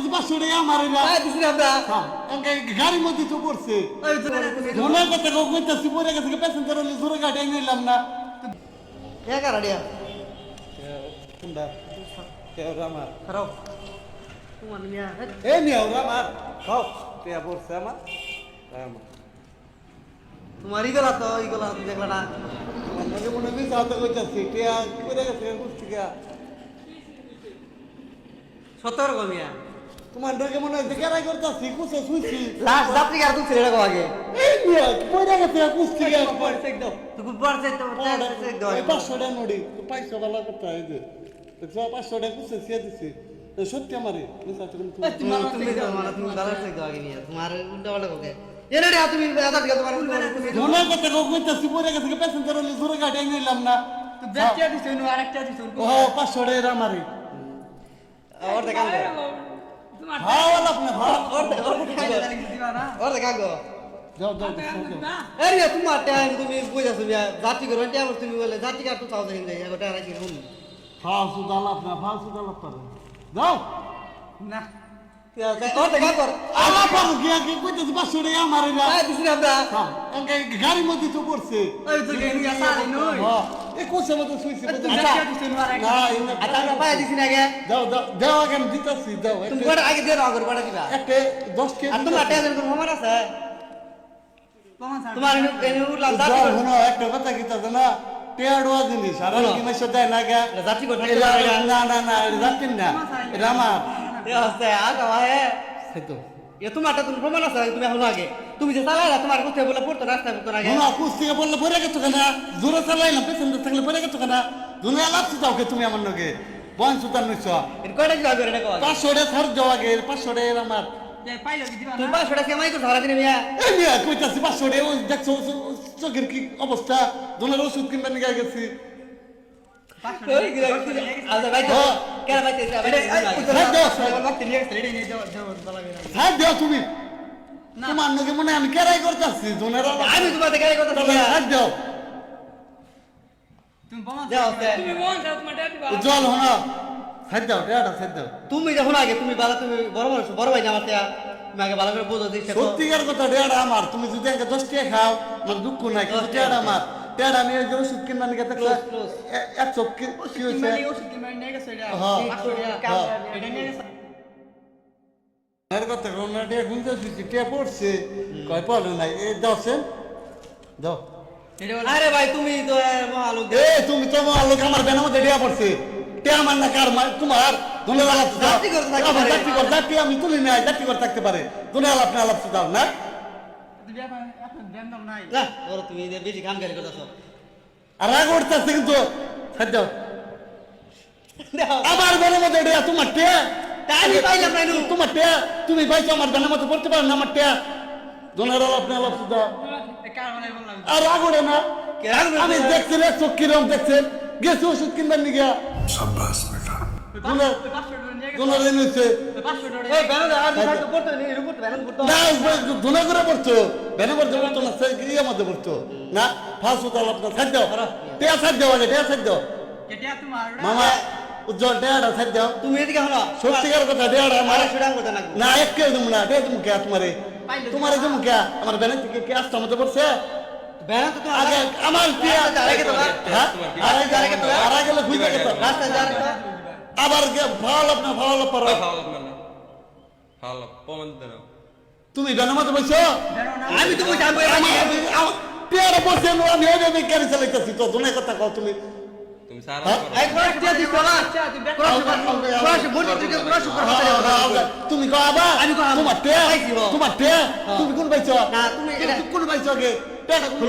কইতাছি 500 টাকা আমার না দিছি আমরা গাড়ির মধ্যে তো পড়ছে মনে কথা কইতাছি পরে গেছে প্যাসেঞ্জার হলে জোরে গাড়ি নিলাম না কে কারাডিয়া কোনটা কে আমার খারাপ তোমার মিয়া এ নিও আমার খাও কে পড়ছে আমার তোমার ইগলা তো ইগলা দেখলা না মনে মনে মিস আতে কইতাছি কে পরে গেছে কুস্তি কে সতর্ক মিয়া তোমার ডকে মনে হচ্ছে কেরাই করতাছি কুছে শুইছি লাস্ট যাত্রী কার তুমি ছেড়ে রাখো আগে এই নিও পরে গেছে কুস্তি কে চেক দাও তুমি পড়ছে তো চেক দাও 500 টাকা নড়ি তো পয়সা ভালো করতে হয় যে তো 500 টাকা কুছে সিয়া দিছি তো সত্যি আমারে মিস আতে তুমি তুমি ভালো চেক দাও আগে মিয়া তোমার উল্টা পাল্টা কোকে এনে রে তুমি আদা দিকে তোমার মনে কথা কইতাছি পরে গেছে প্যাসেঞ্জার হলে জোরে গাড়ি নিলাম না তো বেচা দিছ নো আরেকটা দিছ ও 500 টাকা আমারে और देखा হ্যাঁ ওলা আপনি হ্যাঁ और देखा गो যাও যাও अरे तुम टाइम তুমি বুঝাছো মিয়া জাতি করো টাইম তুমি বলে জাতি কাট 2000 দেই এগোটা রাখি হুন ফালতু দালাপ না ফালতু দালাপ করে যাও না और देखा कर আলা পারো কি কইতাছি 500 টাকা আমারে না দিছি না আমরা হ্যাঁ গাড়ির মধ্যে তো পড়ছে ওই তো গেনি সারি নই হ্যাঁ এই কোসে মতো শুইছে আচ্ছা দিছি নো আরেকটা আচ্ছা আমরা পায় দিছি না আগে যাও যাও যাও আগে আমি দিতাছি যাও তুমি বড় আগে দিয়ে রাও বড় দিবা একটা 10 কেজি আর তোমার টাকা কোন আমার আছে তোমার এনে উঠলাম যাও শোনো একটা কথা কি তা না টেয়াড়োয়া জিনিস আর কি মাসে দেয় না গা জাতি কো না না না জাতিন না এটা আমার এ আছে আগা হে সেতো এ তোমারটা তুমি প্রমাণ আছে তুমি এখন আগে তুমি যে চালাইলা তোমার কোথায় বলে পড়তো রাস্তায় পড়তো আগে না কুস্তি বললে পরে গেছো কেন জোরে চালাইলাম পেছনে থাকলে পরে গেছো কেন দুনিয়া লাভছি যাও কে তুমি আমার নগে বয়ন সুতার নইছ এর কয়টা কি হবে এটা কও 500 টাকা ছাড় যাও আগে 500 টাকা আমার তুমি 500 টাকা কামাই করছ সারা দিনে মিয়া এই মিয়া কইতাছি 500 টাকা ওই দেখছো চোখের কি অবস্থা দুনের ওষুধ কিনতে নিয়ে গেছি ওই গিরা আচ্ছা ভাই তো কেন ভাই তেছে ছাড় দাও তুমি তোমার নগে মনে আমি কেরাই করতেছি দুনের আমি তোমার থেকে কথা ছাড় দাও উজ্জ্বল হন ছাড় দাও টাটা ছাড় দাও তুমি যখন আগে তুমি বালা তুমি বড় মানুষ বড় ভাই না আমার তুমি আগে ভালো করে বুঝো দিছ সত্যিকার কথা ডেড়া আমার তুমি যদি আমাকে 10 টাকা খাও আমার দুঃখ নাই কিন্তু ডেড়া আমার ডেড়া নিয়ে যে ওষুধ কিনবা নিয়ে দেখছ এক চোখ কি হয়েছে এর কথা রোনা ডে গুনতে দিছি কে পড়ছে কয় পড়ে নাই এই দাওছেন দাও আরে ভাই তুমি তো মহালোক এ তুমি তো আলোক আমার বেনা মধ্যে ডিয়া পড়ছে তে আমার না কার তোমার দুনে আলাপ জাতি করে থাকতে পারে জাতি করে জাতি আমি তুলি নাই জাতি করে থাকতে পারে দুনে আলাপ না আলাপ দাও না না ওর তুমি বেশি কাম গালি করতেছ আর রাগ উঠতেছে কিন্তু ছাড় দাও আমার বেনা মধ্যে ডিয়া তোমার টে টাইম পাইলাম না তোমার টে তুমি পাইছো আমার বেনা মধ্যে পড়তে পারো না আমার টে দুনে আলাপ না আলাপ দাও আর রাগ ওঠে না আমি দেখছি রে চোখ কিরম দেখছে গেছে ওষুধ কিনবার নিয়ে গিয়া शाबाश बेटा দুনার এনেছে এই বেনা আর ভাই তো পড়তো নি এর পড়তো বেনা পড়তো না দুনা করে পড়তো বেনা পড়তে পড়তো না সেই গিয়ে মধ্যে পড়তো না ফাঁস হতো আপনার ছাড় দাও টেয়া ছাড় দাও আগে টেয়া ছাড় দাও মামা উজ্জ্বল টেয়াটা ছাড় দাও তুমি এদিকে হলো সত্যিকার কথা টেয়াটা আমার আরে সেটা কথা না না একে তুমি না টেয়া তুমি কে তোমারে তোমারে তুমি কে আমার বেনা থেকে কে আসতে মধ্যে পড়ছে বেনা তো তোমার আগে আমার টিয়া আগে তো হ্যাঁ আরে গেলে খুঁজে গেত রাস্তা যা আবার ভালো আপনার ভালো পারো ভালো প্রমাণ দেন তুমি বেনা মধ্যে বসছো আমি তো কইছি আমি টিয়াটা পড়ছে আমি ওইভাবে গাড়ি চালাইতেছি তো দুনের কথা কও তুমি তুমি সারা একবার টিয়া দিছ না ক্রস বডি থেকে ক্রস তুমি কো আবা আমি কো তোমার টে তুমি কোন পাইছো না তুমি এটা কোন পাইছো আগে টেটা কোন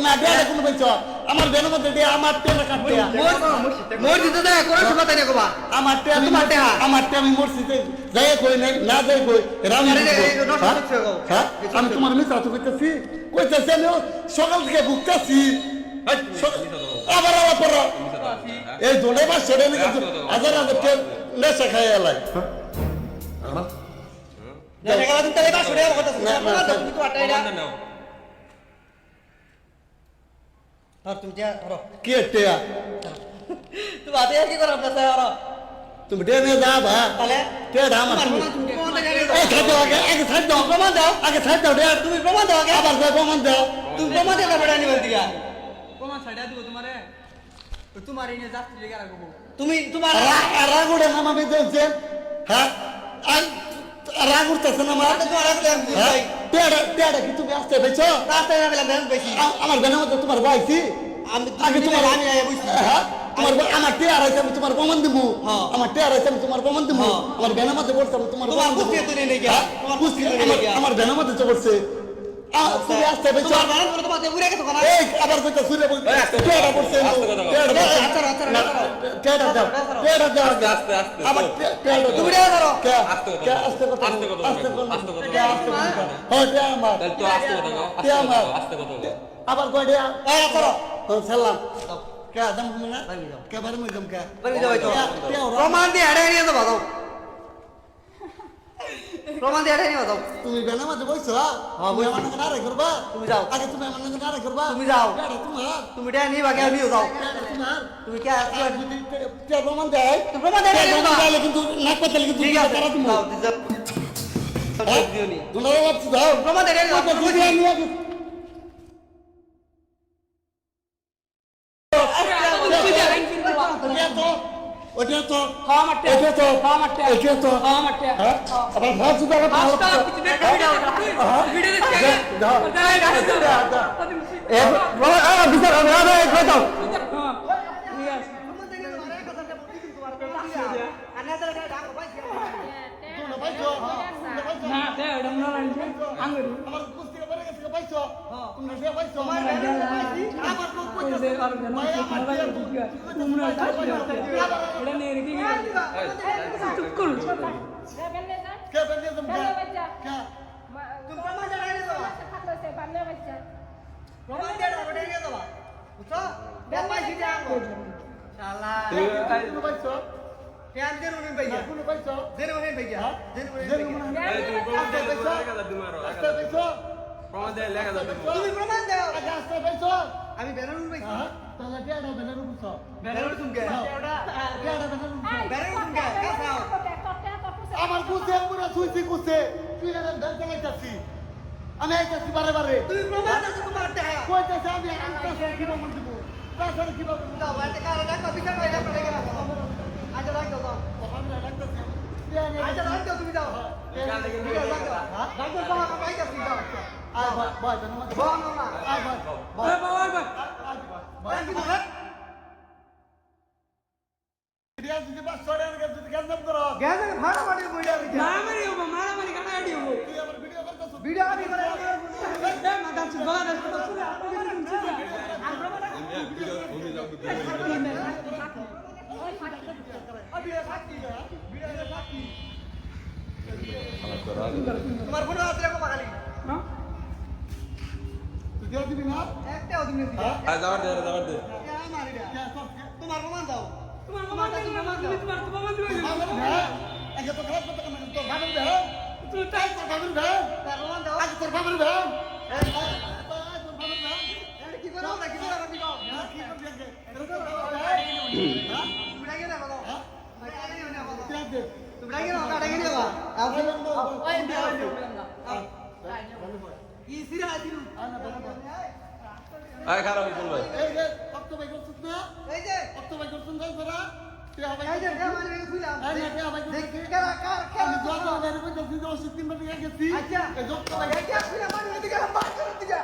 না টেটা কোন পাইছো আমার বেনের মধ্যে দে আমার টেটা কাটতে মোর দিতে দে ক্রস কথা না কবা আমার টে তোমার টে আমার টে আমি মরছি যাই কই নাই না যাই কই রাম হ্যাঁ আমি তোমার মিছা তো কইতাছি আমি সকাল থেকে ভুগতাছি আবার আবার পড়ো এই দোনে বা ছেড়ে নিয়ে কিন্তু হাজার হাজার কে নেশা খাই এলাই দেখা গেল তুমি তাহলে বা সরে কথা তুমি তো আটাইরা নাও আর তুমি যা হরো কে টেয়া তুমি আতে কি করো আপনার স্যার হরো তুমি ডেনে যা ভা তাহলে টেড়া আমার তোমার তুমি প্রমাণ তুমি প্রমাণ দেখাই দাও। এই ছাড় দাও আগে ছাড় দাও প্রমাণ দাও। আগে ছাড় দাও ডেড় তুমি প্রমাণ দাও আগে। আবার কই প্রমাণ দাও তুমি প্রমাণ দেখাই বেড়া নিবেন দিগা। প্রমাণ ছাড়া দিব তোমারে তোমার এনে যাত্রী লেগে রাখবো তুমি তোমার রাগুড়ে নাম আমি চলছে হ্যাঁ রাগ উঠতেছে না আমার তোমার রাখলে আমি হ্যাঁ ভাই টেড়া কি তুমি আসতে পেয়েছো রাস্তায় রাখলাম বেশ বেশি। আমার বেনার মধ্যে তোমার বয়সী আমি আগে তোমার আমি আয়া বুঝছি। হ্যাঁ তোমার আমার টেয়ার আছে আমি তোমার প্রমাণ দিব হ্যাঁ। আমার টেয়ার আছে আমি তোমার প্রমাণ দিব হ্যাঁ। আমার বেনার মধ্যে বলছে আমি তোমার তোমার প্রমাণ দিব। কুস্তি তুলে নিয়ে গিয়া। হ্যাঁ? তোমার কুস্তি কুস্তি তুলে নিয়ে গিয়া। আমার বেনার মধ্যে তো বলছে তুমি আসতে পেয়েছো তোমার বানান করে তোমার বুড়ে গেছো কেন? এই আবার কইতা সুরে বল এই, আস্তে কথা। টেয়ারা বলছে আস্তে কথা বল। টেয়ারা বলছে আচ্ছা, আচ্ছা, না, আচ্ছা। টেয়ারা দাও টেয়ারা দাও আস্তে, আস্তে, আস্তে। আবার টেয়ারা তুমি টেয়ারা ধরো। কে আস্তে কথা কে বল। আস্তে কথা আস্তে কথা বল। আস্তে কথা আস্তে কথা বল। কে আস্তে কথা হ্যাঁ টেয়ারা আমার তাহলে তো আস্তে কথা বল, কে আমার আস্তে কথা বল। আবার কয় টেয়ারা এই করো। সালাম কে দাম তুমি না বাড়ি যাও। কে বারে মুজম কে বাড়ি যাও তো। টেয়ারা প্রমাণ দিয়ে হেডে নিয়ে যাও দাও। প্রমাণ দিয়ে হেডে নিয়ে যাও। তুমি বেনা মধ্যে বইছো হ্যাঁ, তুমি বইছি। আমার নাকি নারে করবা তুমি যাও। আগে তুমি আমার নাকি নারে করবা তুমি যাও। টেয়ারা তোমার তুমি এটা নিয়ে বাকি নিয়ে যাও। টেয়ারা তোমার তুমি কে আর যদি টেয়ারা প্রমাণ দেয় তুমি প্রমাণ দেয় টেয়ারা নিয়ে প্রমাণ যাও। দিলে কিন্তু নাক পাতলে কিন্তু ঠিক আছে তারা তুমি যাও যাও। দিও নি। তোমরা ভাবছো দাও প্রমাণ দিয়ে হেডে যাও। ভিডিও নিয়ে ওটা তো ওটা তো এটা তো হ্যাঁ আবার ভাত সুদা কথা এ বিচার হবে আরে কই দাও আমার কুস্তি করে গেছে পাইছো তোমরা সে পাইছো আমার কে বলে তুমি কে তুমি প্রমাণ দিয়ে হেডে যাও। প্রমাণ দিয়ে হেডে নিয়ে যাও। বুঝছো? ব্যাপার সিটা আনবো। শালা। তুমি পাইছো প্যান দেন উনি ভাইয়া। তুমি পাইছো দেন উনি ভাইয়া। দেন উনি জেনে ভাইয়া। এই, তুমি প্রমাণ দিয়ে লেখা দাও তুমি আরো, লেখা আস্তে দাও। পাইছো প্রমাণ দিয়ে লেখা দাও তুমি। তুমি প্রমাণ দাও। আগে আস্তে পাইছো আমি বেনারুল ভাইছি। হ্যাঁ তাহলে টেড়া বেলার উপর বেনারুল তুমি কে? টেড়া বেলার উপর বেনারুল তুমি কে? কাসাও। আমার কুসে পুরো সুইসি কুসে তুই না দল চালাইতাছি আমি আইতাছি বারে বারে তুমি প্রমাণ দাও তোমার টাকা। কইতাছি আমি আইতাছি কি বলবো দিব তাছাড়া কি বলবো দাও বাড়িতে কারে রাখো বিচার করে পড়ে গেল। আজ রাখ দাও দাও। আজ রাখ দাও তুমি দাও। রাখ দাও। রাখ দাও বাবা কামাই যাচ্ছি দাও। আয় বয় বেন মত বাবা না না। আয় বয় বয় রাখ দাও। ভিডিও যদি বাস ছড়ে আর যদি গন্ধম করো গ্যাস ভাড়া বাড়ি বইয়া দিছে। তুই আমার ভিডিও করতেছ ভিডিও আমি করে তোমার ফটো আছে রাখো বাগালি। তুই দিও দিবি না একটাও তুমি দিবা। আর যাবার দে, যাবার দে। আমার এটা। কে সব তোমার প্রমাণ দাও। তোমার প্রমাণ দাও, তোমার প্রমাণ দিবে। ভালো না আগে তো খারাপ কথা কেন তো ভালো দে তুই টাই তো ভালো দে তার প্রমাণ দাও। আগে তোর ভালো দে এই, তোর ভালো দে এটা কি করো না কি করো না দিও। কি করবি আগে তুমি রাখি না বলো। তুমি রাখি না বলো। তুমি রাখি না কাটা গিয়ে দাও। কি সিরা দিও। আয় খারাপ বল ভাই। এই যে কত ভাই করছিস না এই যে কত ভাই করছিস না তোরা তুই হবে এই যে আমার এই খুইলাম। এই না তুই হবে দেখ কারা কার আমি দোয়া করে বের করে দিছি 10 দিন বাদে গেছি আচ্ছা এই যত এই যে খুইলাম মানে এদিকে বাস করে দিকে।